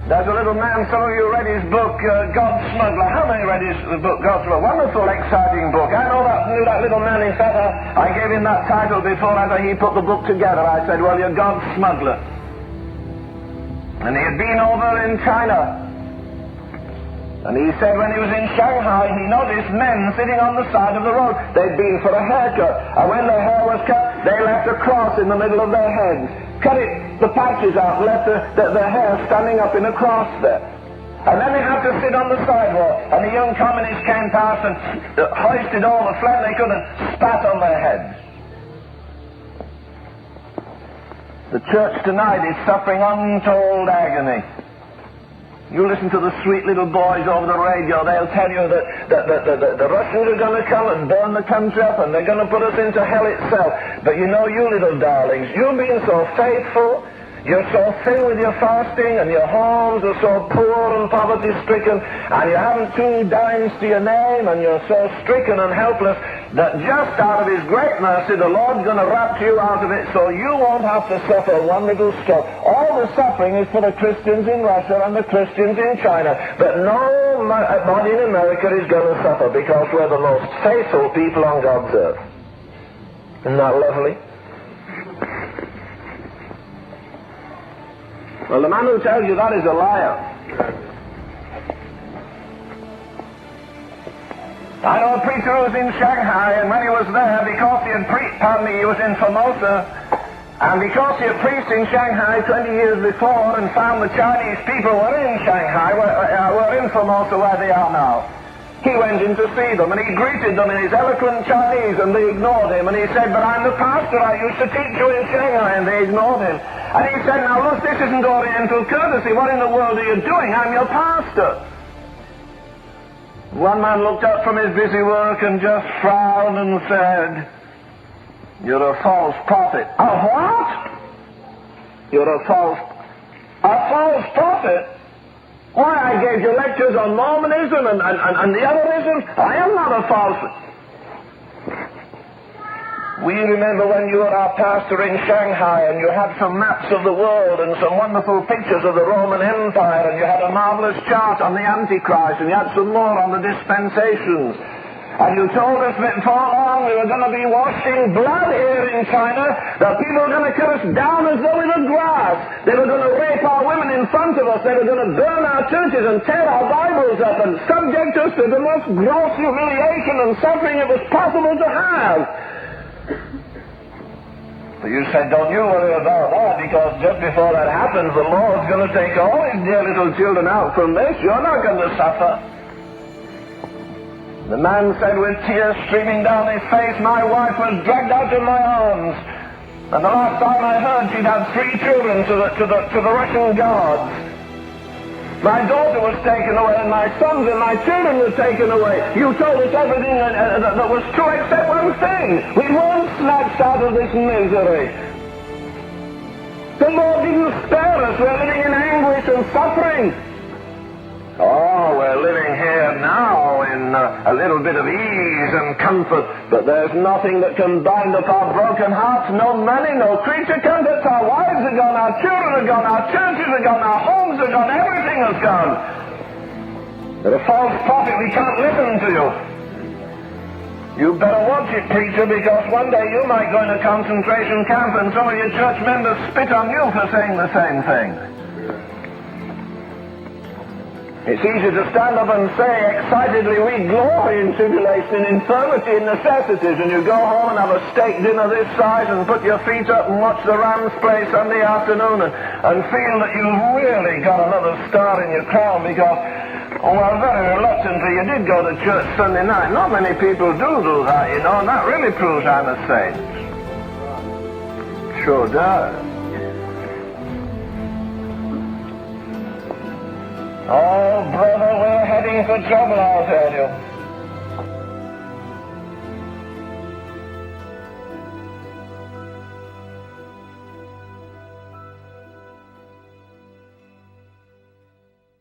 There's a little man, some of you read his book, God's Smuggler. How many read his book, God's Smuggler? Wonderful, exciting book. I knew that little man. In fact, I gave him that title before after he put the book together. I said, well, you're God's Smuggler. And he had been over in China. And he said when he was in Shanghai, he noticed men sitting on the side of the road. They'd been for a haircut. And when their hair was cut, they left a cross in the middle of their heads. Cut the patches out, left the hair standing up in a cross there. And then they had to sit on the sidewalk. And the young communists came past and hoisted all the flame they could and spat on their heads. The church tonight is suffering untold agony. You listen to the sweet little boys over the radio, they'll tell you that the Russians are going to come and burn the country up and they're going to put us into hell itself. But you know, you little darlings, you've been so faithful, you're so thin with your fasting, and your homes are so poor and poverty-stricken, and you haven't 2 dimes to your name, and you're so stricken and helpless, that just out of His great mercy, the Lord's going to rapture you out of it so you won't have to suffer one little stroke. All the suffering is for the Christians in Russia and the Christians in China, but nobody in America is going to suffer because we're the most faithful people on God's earth. Isn't that lovely? Well, the man who tells you that is a liar. I know a preacher who was in Shanghai, and when he was there, because he had he was in Formosa, and because he had preached in Shanghai 20 years before and found the Chinese people were in Shanghai, were in Formosa where they are now, he went in to see them, and he greeted them in his eloquent Chinese, and they ignored him, and he said, but I'm the pastor, I used to teach you in Shanghai, and they ignored him. And he said, now look, this isn't Oriental courtesy, what in the world are you doing? I'm your pastor. One man looked up from his busy work and just frowned and said, you're a false prophet. A what? You're a false prophet? Why, I gave you lectures on Mormonism and the other isms. I am not a false. We remember when you were our pastor in Shanghai and you had some maps of the world and some wonderful pictures of the Roman Empire, and you had a marvelous chart on the Antichrist, and you had some more on the dispensations. And you told us that before long we were going to be washing blood here in China, that people were going to cut us down as though we were grass. They were going to rape our women in front of us. They were going to burn our churches and tear our Bibles up and subject us to the most gross humiliation and suffering it was possible to have. So you said, don't you worry about that, because just before that happens, the Lord's going to take all His dear little children out from this. You're not going to suffer. The man said with tears streaming down his face, my wife was dragged out of my arms. And the last time I heard, she'd had 3 children to the Russian guards. My daughter was taken away, and my sons and my children were taken away. You told us everything that was true except one thing. We weren't snatched out of this misery. The Lord didn't spare us. We're living in anguish and suffering. Oh, we're living here now in a little bit of ease and comfort, but there's nothing that can bind up our broken hearts. No money, no creature comforts. Our wives are gone, our children are gone, our churches are gone, our homes are gone, everything has gone. You're a false prophet, we can't listen to you. You better watch it, preacher, because one day you might go in a concentration camp and some of your church members spit on you for saying the same thing. It's easy to stand up and say excitedly, we glory in tribulation, in infirmity, in necessities, and you go home and have a steak dinner this size and put your feet up and watch the Rams play Sunday afternoon and feel that you've really got another star in your crown because, well, very reluctantly, you did go to church Sunday night. Not many people do that, you know, and that really proves I'm a saint. Sure does. Oh, brother, we're heading for trouble, I'll tell you.